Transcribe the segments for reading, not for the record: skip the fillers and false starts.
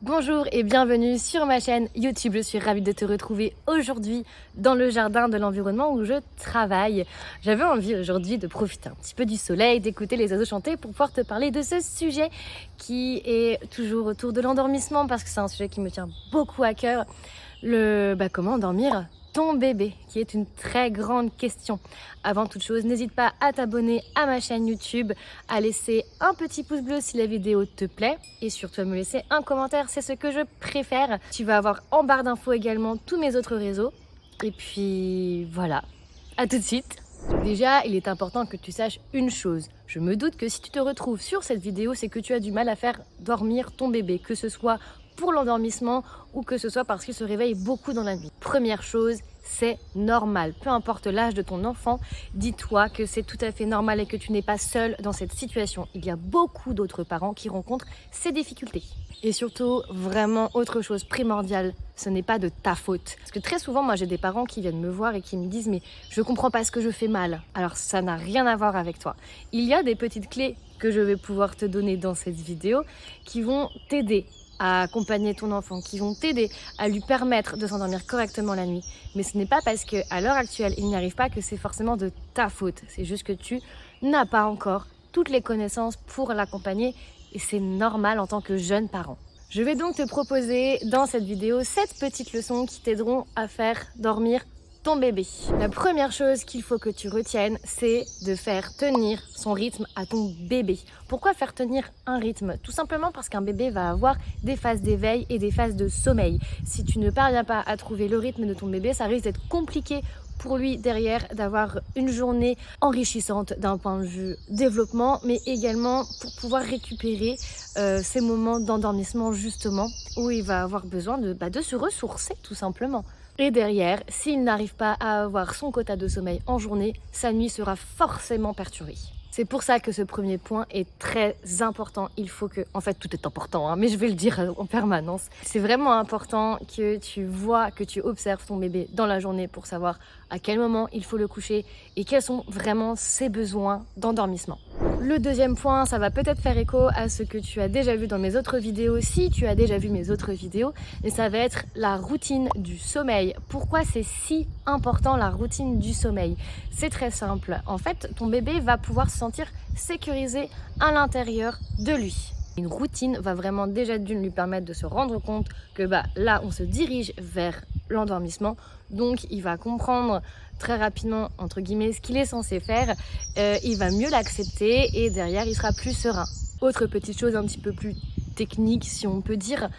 Bonjour et bienvenue sur ma chaîne YouTube. Je suis ravie de te retrouver aujourd'hui dans le jardin de l'environnement où je travaille. J'avais envie aujourd'hui de profiter un petit peu du soleil, d'écouter les oiseaux chanter pour pouvoir te parler de ce sujet qui est toujours autour de l'endormissement parce que c'est un sujet qui me tient beaucoup à cœur. Comment endormir ton bébé, qui est une très grande question. Avant toute chose, n'hésite pas à t'abonner à ma chaîne YouTube, à laisser un petit pouce bleu si la vidéo te plaît et surtout à me laisser un commentaire, c'est ce que je préfère. Tu vas avoir en barre d'infos également tous mes autres réseaux. Et puis voilà, à tout de suite. Déjà, il est important que tu saches une chose. Je me doute que si tu te retrouves sur cette vidéo, c'est que tu as du mal à faire dormir ton bébé, que ce soit pour l'endormissement ou que ce soit parce qu'il se réveille beaucoup dans la nuit. Première chose, c'est normal. Peu importe l'âge de ton enfant, dis-toi que c'est tout à fait normal et que tu n'es pas seul dans cette situation. Il y a beaucoup d'autres parents qui rencontrent ces difficultés. Et surtout, vraiment autre chose primordiale, ce n'est pas de ta faute. Parce que très souvent, moi j'ai des parents qui viennent me voir et qui me disent « mais je comprends pas ce que je fais mal ». Alors ça n'a rien à voir avec toi. Il y a des petites clés que je vais pouvoir te donner dans cette vidéo qui vont t'aider à accompagner ton enfant, qui vont t'aider à lui permettre de s'endormir correctement la nuit. Mais ce n'est pas parce qu'à l'heure actuelle, il n'y arrive pas que c'est forcément de ta faute. C'est juste que tu n'as pas encore toutes les connaissances pour l'accompagner et c'est normal en tant que jeune parent. Je vais donc te proposer dans cette vidéo 7 petites leçons qui t'aideront à faire dormir ton bébé. La première chose qu'il faut que tu retiennes, c'est de faire tenir son rythme à ton bébé. Pourquoi faire tenir un rythme? Tout simplement parce qu'un bébé va avoir des phases d'éveil et des phases de sommeil. Si tu ne parviens pas à trouver le rythme de ton bébé, ça risque d'être compliqué pour lui derrière d'avoir une journée enrichissante d'un point de vue développement, mais également pour pouvoir récupérer ces moments d'endormissement justement où il va avoir besoin de se ressourcer tout simplement. Et derrière, s'il n'arrive pas à avoir son quota de sommeil en journée, sa nuit sera forcément perturbée. C'est pour ça que ce premier point est très important. Il faut que, en fait tout est important, hein, mais je vais le dire en permanence. C'est vraiment important que tu vois, que tu observes ton bébé dans la journée pour savoir à quel moment il faut le coucher et quels sont vraiment ses besoins d'endormissement. Le deuxième point, ça va peut-être faire écho à ce que tu as déjà vu dans mes autres vidéos, si tu as déjà vu mes autres vidéos, et ça va être la routine du sommeil. Pourquoi c'est si important la routine du sommeil? C'est très simple. En fait, ton bébé va pouvoir se sentir sécurisé à l'intérieur de lui. Une routine va vraiment déjà d'une lui permettre de se rendre compte que là, on se dirige vers l'endormissement, donc il va comprendre très rapidement, entre guillemets, ce qu'il est censé faire, il va mieux l'accepter et derrière, il sera plus serein. Autre petite chose un petit peu plus technique, si on peut dire,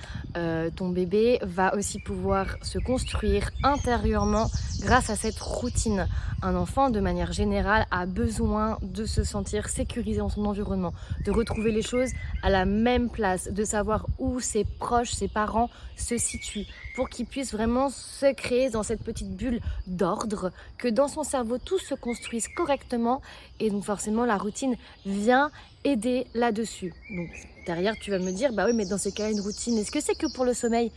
ton bébé va aussi pouvoir se construire intérieurement grâce à cette routine. Un enfant, de manière générale, a besoin de se sentir sécurisé dans son environnement, de retrouver les choses à la même place, de savoir où ses proches, ses parents se situent, pour qu'il puisse vraiment se créer dans cette petite bulle d'ordre, que dans son cerveau tout se construise correctement et donc forcément la routine vient aider là-dessus. Donc derrière tu vas me dire, bah oui mais dans ces cas une routine, est-ce que c'est que pour le sommeil?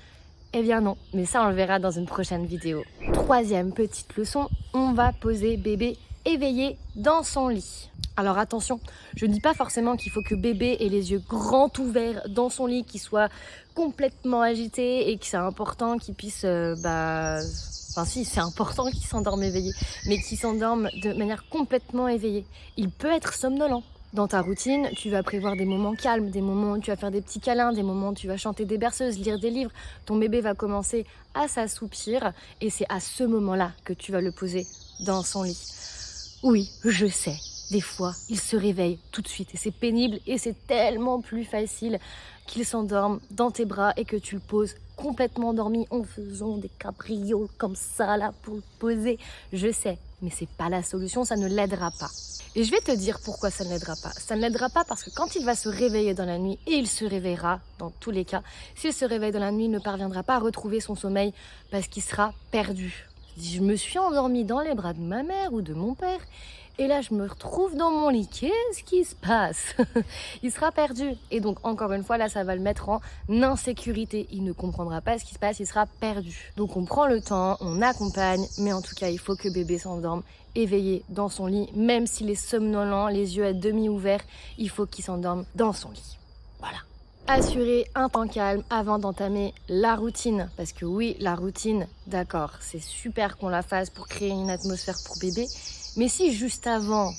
Eh bien non, mais ça on le verra dans une prochaine vidéo. Troisième petite leçon, on va poser bébé éveillé dans son lit. Alors attention, je ne dis pas forcément qu'il faut que bébé ait les yeux grands ouverts dans son lit, qu'il soit complètement agité et que c'est important qu'il puisse, enfin si, c'est important qu'il s'endorme éveillé, mais qu'il s'endorme de manière complètement éveillée. Il peut être somnolent. Dans ta routine, tu vas prévoir des moments calmes, des moments où tu vas faire des petits câlins, des moments où tu vas chanter des berceuses, lire des livres. Ton bébé va commencer à s'assoupir et c'est à ce moment-là que tu vas le poser dans son lit. Oui, je sais, des fois, il se réveille tout de suite et c'est pénible et c'est tellement plus facile qu'il s'endorme dans tes bras et que tu le poses complètement endormi en faisant des caprioles comme ça là pour le poser. Je sais, mais c'est pas la solution, ça ne l'aidera pas. Et je vais te dire pourquoi ça ne l'aidera pas. Ça ne l'aidera pas parce que quand il va se réveiller dans la nuit, et il se réveillera dans tous les cas, s'il se réveille dans la nuit, il ne parviendra pas à retrouver son sommeil parce qu'il sera perdu. Je me suis endormie dans les bras de ma mère ou de mon père et là je me retrouve dans mon lit, qu'est-ce qui se passe? Il sera perdu et donc encore une fois là ça va le mettre en insécurité, il ne comprendra pas ce qui se passe, il sera perdu. Donc on prend le temps, on accompagne, mais en tout cas il faut que bébé s'endorme éveillé dans son lit, même s'il est somnolent, les yeux à demi ouverts, il faut qu'il s'endorme dans son lit. Voilà. Assurer un temps calme avant d'entamer la routine. Parce que oui, la routine, d'accord, c'est super qu'on la fasse pour créer une atmosphère pour bébé. Mais si juste avant,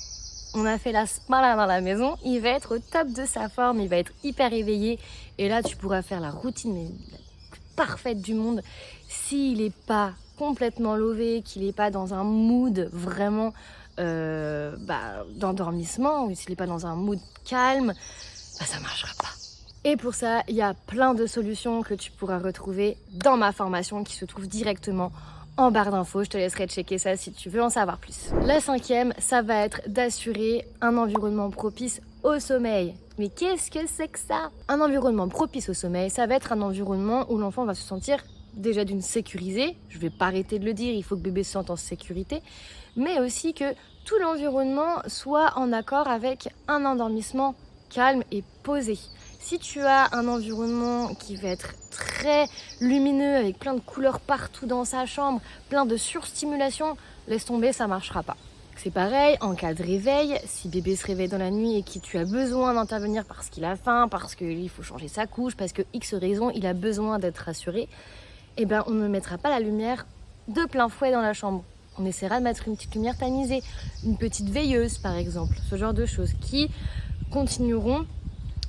on a fait la smala dans la maison, il va être au top de sa forme, il va être hyper éveillé. Et là, tu pourras faire la routine mais la plus parfaite du monde. S'il n'est pas complètement lové, qu'il n'est pas dans un mood vraiment d'endormissement, ou s'il n'est pas dans un mood calme, ça ne marchera pas. Et pour ça, il y a plein de solutions que tu pourras retrouver dans ma formation qui se trouve directement en barre d'infos. Je te laisserai checker ça si tu veux en savoir plus. La 5e, ça va être d'assurer un environnement propice au sommeil. Mais qu'est-ce que c'est que ça? Un environnement propice au sommeil, ça va être un environnement où l'enfant va se sentir déjà d'une sécurisé. Je vais pas arrêter de le dire, il faut que bébé se sente en sécurité. Mais aussi que tout l'environnement soit en accord avec un endormissement calme et posé. Si tu as un environnement qui va être très lumineux, avec plein de couleurs partout dans sa chambre, plein de surstimulation, laisse tomber, ça ne marchera pas. C'est pareil, en cas de réveil, si bébé se réveille dans la nuit et que tu as besoin d'intervenir parce qu'il a faim, parce qu'il faut changer sa couche, parce que X raison, il a besoin d'être rassuré, eh ben, on ne mettra pas la lumière de plein fouet dans la chambre. On essaiera de mettre une petite lumière tamisée, une petite veilleuse par exemple, ce genre de choses qui continueront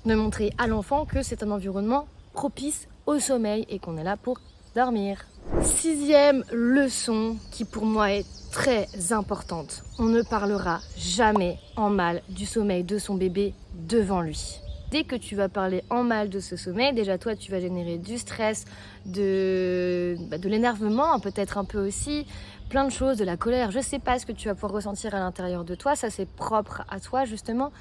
de montrer à l'enfant que c'est un environnement propice au sommeil et qu'on est là pour dormir. 6e leçon qui pour moi est très importante. On ne parlera jamais en mal du sommeil de son bébé devant lui. Dès que tu vas parler en mal de ce sommeil, déjà toi tu vas générer du stress, de l'énervement peut-être un peu aussi, plein de choses, de la colère. Je sais pas ce que tu vas pouvoir ressentir à l'intérieur de toi, ça c'est propre à toi justement.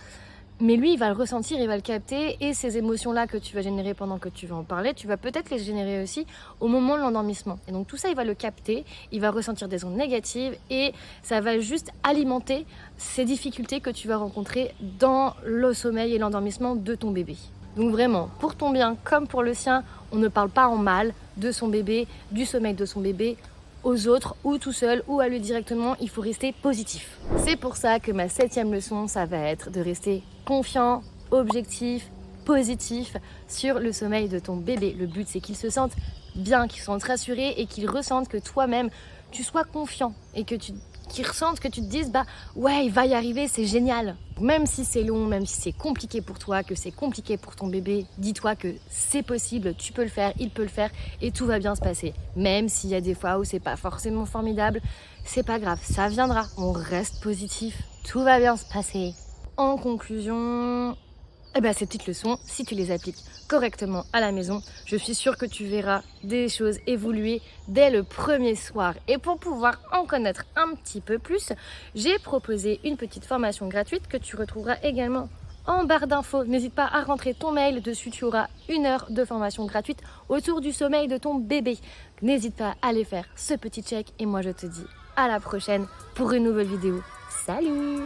Mais lui, il va le ressentir, il va le capter et ces émotions-là que tu vas générer pendant que tu vas en parler, tu vas peut-être les générer aussi au moment de l'endormissement. Et donc tout ça, il va le capter, il va ressentir des ondes négatives et ça va juste alimenter ces difficultés que tu vas rencontrer dans le sommeil et l'endormissement de ton bébé. Donc vraiment, pour ton bien comme pour le sien, on ne parle pas en mal de son bébé, du sommeil de son bébé, aux autres ou tout seul ou à lui directement, il faut rester positif. C'est pour ça que ma 7e leçon, ça va être de rester confiant, objectif, positif sur le sommeil de ton bébé. Le but, c'est qu'il se sente bien, qu'il se sente rassuré et qu'il ressente que toi-même, tu sois confiant et que qu'il ressente que tu te dises ouais, il va y arriver, c'est génial. Même si c'est long, même si c'est compliqué pour toi, que c'est compliqué pour ton bébé, dis-toi que c'est possible, tu peux le faire, il peut le faire et tout va bien se passer. Même s'il y a des fois où c'est pas forcément formidable, c'est pas grave, ça viendra. On reste positif, tout va bien se passer. En conclusion, ces petites leçons, si tu les appliques correctement à la maison, je suis sûre que tu verras des choses évoluer dès le premier soir. Et pour pouvoir en connaître un petit peu plus, j'ai proposé une petite formation gratuite que tu retrouveras également en barre d'infos. N'hésite pas à rentrer ton mail, dessus tu auras 1 heure de formation gratuite autour du sommeil de ton bébé. N'hésite pas à aller faire ce petit check et moi je te dis à la prochaine pour une nouvelle vidéo. Salut!